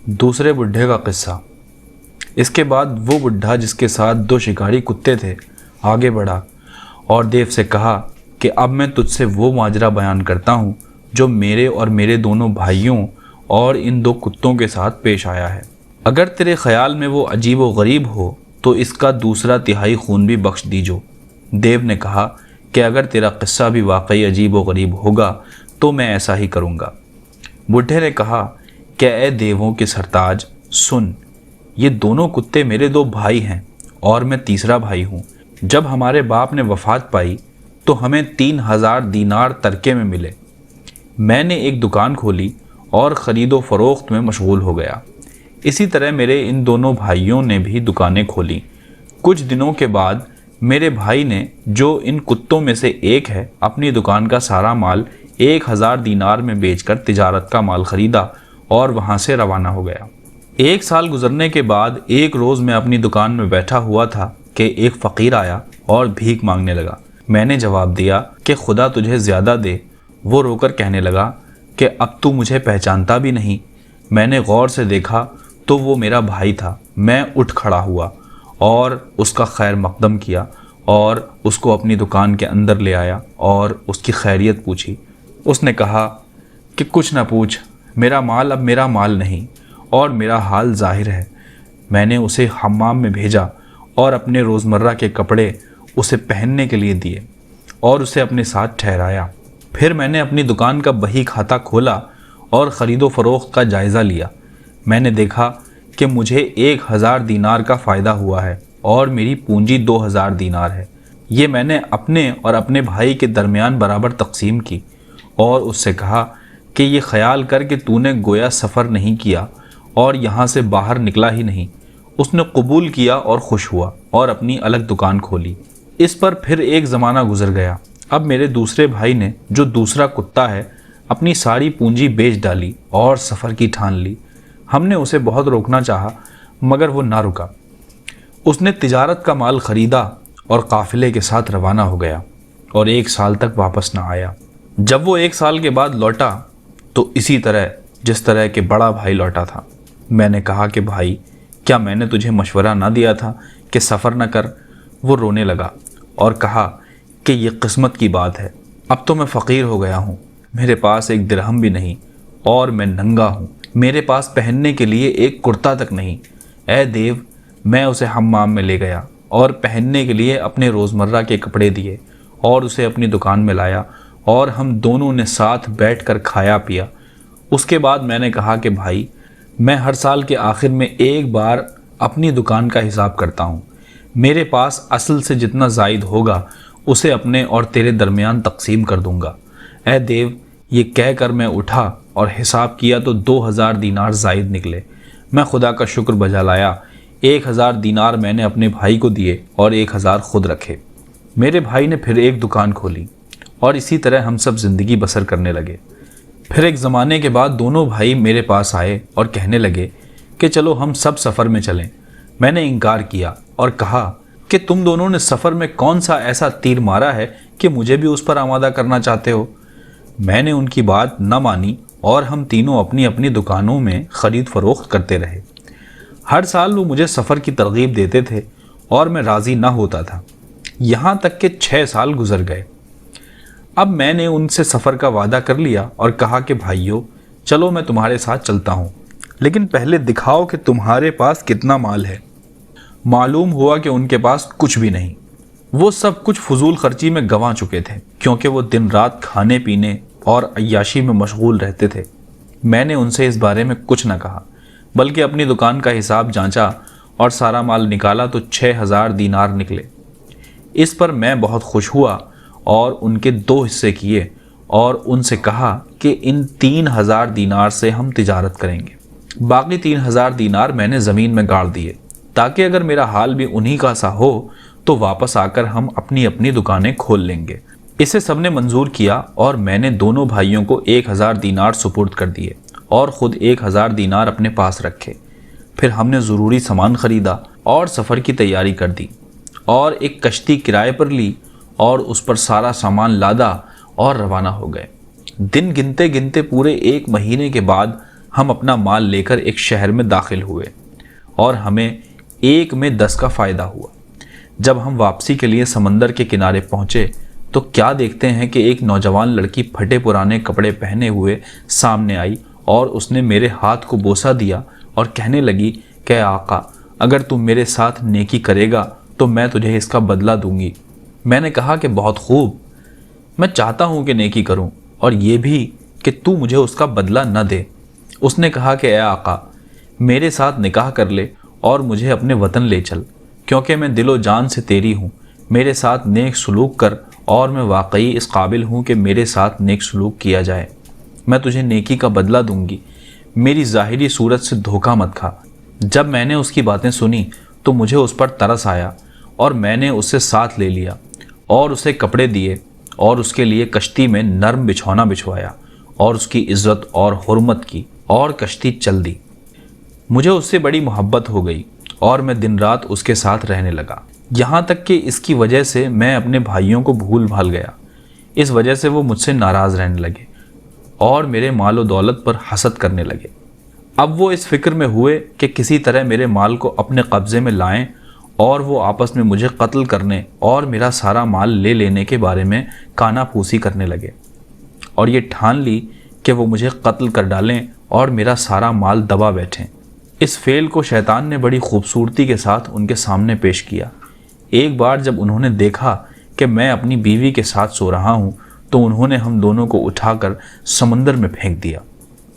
دوسرے بڈھے کا قصہ۔ اس کے بعد وہ بڈھا جس کے ساتھ 2 شکاری کتے تھے آگے بڑھا اور دیو سے کہا کہ اب میں تجھ سے وہ ماجرا بیان کرتا ہوں جو میرے اور میرے دونوں بھائیوں اور ان 2 کتوں کے ساتھ پیش آیا ہے۔ اگر تیرے خیال میں وہ عجیب و غریب ہو تو اس کا 2/3 خون بھی بخش دیجو۔ دیو نے کہا کہ اگر تیرا قصہ بھی واقعی عجیب و غریب ہوگا تو میں ایسا ہی کروں گا۔ بڈھے نے کہا کہ اے دیووں کے سرتاج سن، یہ دونوں کتے میرے 2 بھائی ہیں اور میں تیسرا بھائی ہوں۔ جب ہمارے باپ نے وفات پائی تو ہمیں 3000 دینار ترکے میں ملے۔ میں نے ایک دکان کھولی اور خرید و فروخت میں مشغول ہو گیا۔ اسی طرح میرے ان دونوں بھائیوں نے بھی دکانیں کھولیں۔ کچھ دنوں کے بعد میرے بھائی نے، جو ان کتوں میں سے ایک ہے، اپنی دکان کا سارا مال 1000 دینار میں بیچ کر تجارت کا مال خریدا اور وہاں سے روانہ ہو گیا۔ 1 سال گزرنے کے بعد ایک روز میں اپنی دکان میں بیٹھا ہوا تھا کہ ایک فقیر آیا اور بھیک مانگنے لگا۔ میں نے جواب دیا کہ خدا تجھے زیادہ دے۔ وہ رو کر کہنے لگا کہ اب تو مجھے پہچانتا بھی نہیں۔ میں نے غور سے دیکھا تو وہ میرا بھائی تھا۔ میں اٹھ کھڑا ہوا اور اس کا خیر مقدم کیا اور اس کو اپنی دکان کے اندر لے آیا اور اس کی خیریت پوچھی۔ اس نے کہا کہ کچھ نہ پوچھ، میرا مال اب میرا مال نہیں اور میرا حال ظاہر ہے۔ میں نے اسے حمام میں بھیجا اور اپنے روزمرہ کے کپڑے اسے پہننے کے لیے دیے اور اسے اپنے ساتھ ٹھہرایا۔ پھر میں نے اپنی دکان کا بہی کھاتہ کھولا اور خرید و فروخت کا جائزہ لیا۔ میں نے دیکھا کہ مجھے 1000 دینار کا فائدہ ہوا ہے اور میری پونجی 2000 دینار ہے۔ یہ میں نے اپنے اور اپنے بھائی کے درمیان برابر تقسیم کی اور اس سے کہا کہ یہ خیال کر کہ تو نے گویا سفر نہیں کیا اور یہاں سے باہر نکلا ہی نہیں۔ اس نے قبول کیا اور خوش ہوا اور اپنی الگ دکان کھولی۔ اس پر پھر ایک زمانہ گزر گیا۔ اب میرے دوسرے بھائی نے، جو دوسرا کتا ہے، اپنی ساری پونجی بیچ ڈالی اور سفر کی ٹھان لی۔ ہم نے اسے بہت روکنا چاہا مگر وہ نہ رکا۔ اس نے تجارت کا مال خریدا اور قافلے کے ساتھ روانہ ہو گیا اور 1 سال تک واپس نہ آیا۔ جب وہ 1 سال کے بعد لوٹا تو اسی طرح جس طرح کہ بڑا بھائی لوٹا تھا۔ میں نے کہا کہ بھائی، کیا میں نے تجھے مشورہ نہ دیا تھا کہ سفر نہ کر؟ وہ رونے لگا اور کہا کہ یہ قسمت کی بات ہے۔ اب تو میں فقیر ہو گیا ہوں، میرے پاس 1 درہم بھی نہیں اور میں ننگا ہوں۔ میرے پاس پہننے کے لیے 1 کرتا تک نہیں۔ اے دیو، میں اسے حمام میں لے گیا اور پہننے کے لیے اپنے روزمرہ کے کپڑے دیے اور اسے اپنی دکان میں لایا اور ہم دونوں نے ساتھ بیٹھ کر کھایا پیا۔ اس کے بعد میں نے کہا کہ بھائی، میں ہر سال کے آخر میں ایک بار اپنی دکان کا حساب کرتا ہوں۔ میرے پاس اصل سے جتنا زائد ہوگا اسے اپنے اور تیرے درمیان تقسیم کر دوں گا۔ اے دیو، یہ کہہ کر میں اٹھا اور حساب کیا تو 2000 دینار زائد نکلے۔ میں خدا کا شکر بجا لایا۔ 1000 دینار میں نے اپنے بھائی کو دیے اور 1000 خود رکھے۔ میرے بھائی نے پھر ایک دکان کھولی اور اسی طرح ہم سب زندگی بسر کرنے لگے۔ پھر ایک زمانے کے بعد دونوں بھائی میرے پاس آئے اور کہنے لگے کہ چلو ہم سب سفر میں چلیں۔ میں نے انکار کیا اور کہا کہ تم دونوں نے سفر میں کون سا ایسا تیر مارا ہے کہ مجھے بھی اس پر آمادہ کرنا چاہتے ہو؟ میں نے ان کی بات نہ مانی اور ہم تینوں اپنی اپنی دکانوں میں خرید فروخت کرتے رہے۔ ہر سال وہ مجھے سفر کی ترغیب دیتے تھے اور میں راضی نہ ہوتا تھا، یہاں تک کہ 6 سال گزر گئے۔ اب میں نے ان سے سفر کا وعدہ کر لیا اور کہا کہ بھائیو، چلو میں تمہارے ساتھ چلتا ہوں، لیکن پہلے دکھاؤ کہ تمہارے پاس کتنا مال ہے۔ معلوم ہوا کہ ان کے پاس کچھ بھی نہیں۔ وہ سب کچھ فضول خرچی میں گنوا چکے تھے کیونکہ وہ دن رات کھانے پینے اور عیاشی میں مشغول رہتے تھے۔ میں نے ان سے اس بارے میں کچھ نہ کہا بلکہ اپنی دکان کا حساب جانچا اور سارا مال نکالا تو 6000 دینار نکلے۔ اس پر میں بہت خوش ہوا اور ان کے 2 حصے کیے اور ان سے کہا کہ ان 3000 دینار سے ہم تجارت کریں گے۔ باقی 3000 دینار میں نے زمین میں گاڑ دیے تاکہ اگر میرا حال بھی انہی کا سا ہو تو واپس آ کر ہم اپنی اپنی دکانیں کھول لیں گے۔ اسے سب نے منظور کیا اور میں نے دونوں بھائیوں کو 1000 دینار سپرد کر دیے اور خود 1000 دینار اپنے پاس رکھے۔ پھر ہم نے ضروری سامان خریدا اور سفر کی تیاری کر دی اور ایک کشتی کرائے پر لی اور اس پر سارا سامان لادا اور روانہ ہو گئے۔ دن گنتے گنتے پورے 1 مہینے کے بعد ہم اپنا مال لے کر ایک شہر میں داخل ہوئے اور ہمیں 1 میں 10 کا فائدہ ہوا۔ جب ہم واپسی کے لیے سمندر کے کنارے پہنچے تو کیا دیکھتے ہیں کہ ایک نوجوان لڑکی پھٹے پرانے کپڑے پہنے ہوئے سامنے آئی اور اس نے میرے ہاتھ کو بوسہ دیا اور کہنے لگی کہ آقا، اگر تم میرے ساتھ نیکی کرے گا تو میں تجھے اس کا بدلہ دوں گی۔ میں نے کہا کہ بہت خوب، میں چاہتا ہوں کہ نیکی کروں اور یہ بھی کہ تو مجھے اس کا بدلہ نہ دے۔ اس نے کہا کہ اے آقا، میرے ساتھ نکاح کر لے اور مجھے اپنے وطن لے چل، کیونکہ میں دل و جان سے تیری ہوں۔ میرے ساتھ نیک سلوک کر اور میں واقعی اس قابل ہوں کہ میرے ساتھ نیک سلوک کیا جائے۔ میں تجھے نیکی کا بدلہ دوں گی، میری ظاہری صورت سے دھوکہ مت کھا۔ جب میں نے اس کی باتیں سنی تو مجھے اس پر ترس آیا اور میں نے اسے ساتھ لے لیا اور اسے کپڑے دیے اور اس کے لیے کشتی میں نرم بچھونا بچھوایا اور اس کی عزت اور حرمت کی اور کشتی چل دی۔ مجھے اس سے بڑی محبت ہو گئی اور میں دن رات اس کے ساتھ رہنے لگا، یہاں تک کہ اس کی وجہ سے میں اپنے بھائیوں کو بھول بھال گیا۔ اس وجہ سے وہ مجھ سے ناراض رہنے لگے اور میرے مال و دولت پر حسد کرنے لگے۔ اب وہ اس فکر میں ہوئے کہ کسی طرح میرے مال کو اپنے قبضے میں لائیں اور وہ آپس میں مجھے قتل کرنے اور میرا سارا مال لے لینے کے بارے میں کانا پھوسی کرنے لگے، اور یہ ٹھان لی کہ وہ مجھے قتل کر ڈالیں اور میرا سارا مال دبا بیٹھیں۔ اس فعل کو شیطان نے بڑی خوبصورتی کے ساتھ ان کے سامنے پیش کیا۔ ایک بار جب انہوں نے دیکھا کہ میں اپنی بیوی کے ساتھ سو رہا ہوں تو انہوں نے ہم دونوں کو اٹھا کر سمندر میں پھینک دیا۔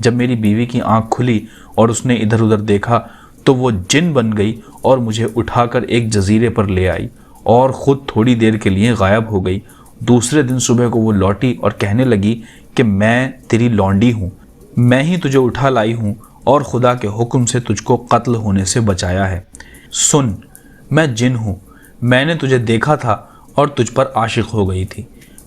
جب میری بیوی کی آنکھ کھلی اور اس نے ادھر ادھر دیکھا تو وہ جن بن گئی اور مجھے اٹھا کر ایک جزیرے پر لے آئی اور خود تھوڑی دیر کے لیے غائب ہو گئی۔ دوسرے دن صبح کو وہ لوٹی اور کہنے لگی کہ میں تیری لونڈی ہوں، میں ہی تجھے اٹھا لائی ہوں اور خدا کے حکم سے تجھ کو قتل ہونے سے بچایا ہے۔ سن، میں جن ہوں، میں نے تجھے دیکھا تھا اور تجھ پر عاشق ہو گئی تھی۔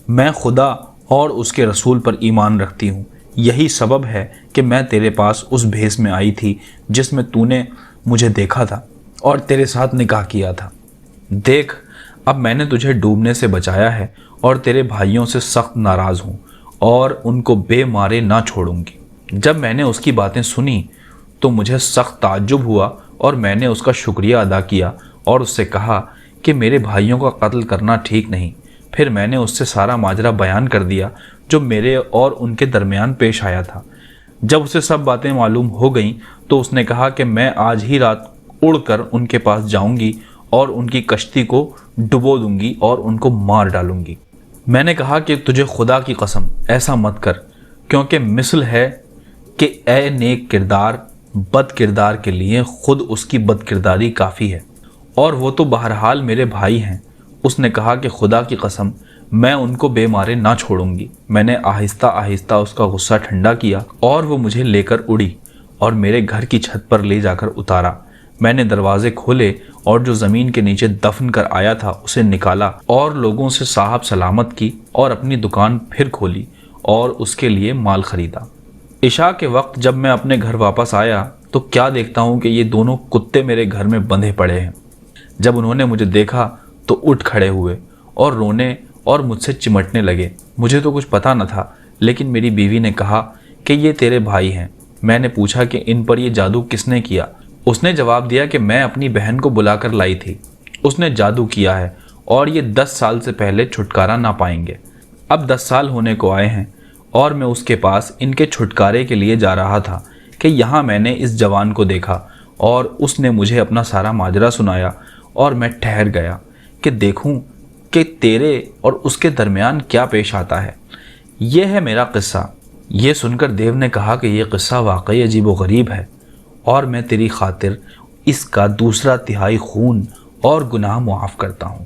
میں خدا اور اس کے رسول پر ایمان رکھتی ہوں، یہی سبب ہے کہ میں تیرے پاس اس بھیس میں آئی تھی جس میں تو نے مجھے دیکھا تھا اور تیرے ساتھ نکاح کیا تھا۔ دیکھ، اب میں نے تجھے ڈوبنے سے بچایا ہے اور تیرے بھائیوں سے سخت ناراض ہوں اور ان کو بے مارے نہ چھوڑوں گی۔ جب میں نے اس کی باتیں سنی تو مجھے سخت تعجب ہوا اور میں نے اس کا شکریہ ادا کیا اور اس سے کہا کہ میرے بھائیوں کا قتل کرنا ٹھیک نہیں۔ پھر میں نے اس سے سارا ماجرا بیان کر دیا جو میرے اور ان کے درمیان پیش آیا تھا۔ جب اسے سب باتیں معلوم ہو گئیں تو اس نے کہا کہ میں آج ہی رات اڑ کر ان کے پاس جاؤں گی اور ان کی کشتی کو ڈبو دوں گی اور ان کو مار ڈالوں گی۔ میں نے کہا کہ تجھے خدا کی قسم ایسا مت کر، کیونکہ مثل ہے کہ اے نیک کردار بد کردار کے لیے خود اس کی بد کرداری کافی ہے، اور وہ تو بہرحال میرے بھائی ہیں۔ اس نے کہا کہ خدا کی قسم میں ان کو بے مارے نہ چھوڑوں گی۔ میں نے آہستہ آہستہ اس کا غصہ ٹھنڈا کیا اور وہ مجھے لے کر اڑی اور میرے گھر کی چھت پر لے جا کر اتارا۔ میں نے دروازے کھولے اور جو زمین کے نیچے دفن کر آیا تھا اسے نکالا اور لوگوں سے صاحب سلامت کی اور اپنی دکان پھر کھولی اور اس کے لیے مال خریدا۔ عشاء کے وقت جب میں اپنے گھر واپس آیا تو کیا دیکھتا ہوں کہ یہ دونوں کتے میرے گھر میں بندھے پڑے ہیں۔ جب انہوں نے مجھے دیکھا تو اٹھ کھڑے ہوئے اور رونے اور مجھ سے چمٹنے لگے۔ مجھے تو کچھ پتہ نہ تھا، لیکن میری بیوی نے کہا کہ یہ تیرے بھائی ہیں۔ میں نے پوچھا کہ ان پر یہ جادو کس نے کیا؟ اس نے جواب دیا کہ میں اپنی بہن کو بلا کر لائی تھی، اس نے جادو کیا ہے اور یہ 10 سال سے پہلے چھٹکارا نہ پائیں گے۔ اب 10 سال ہونے کو آئے ہیں اور میں اس کے پاس ان کے چھٹکارے کے لیے جا رہا تھا کہ یہاں میں نے اس جوان کو دیکھا اور اس نے مجھے اپنا سارا ماجرا سنایا اور میں ٹھہر گیا کہ دیکھوں کہ تیرے اور اس کے درمیان کیا پیش آتا ہے۔ یہ ہے میرا قصہ۔ یہ سن کر دیو نے کہا کہ یہ قصہ واقعی عجیب و غریب ہے اور میں تیری خاطر اس کا 2/3 خون اور گناہ معاف کرتا ہوں۔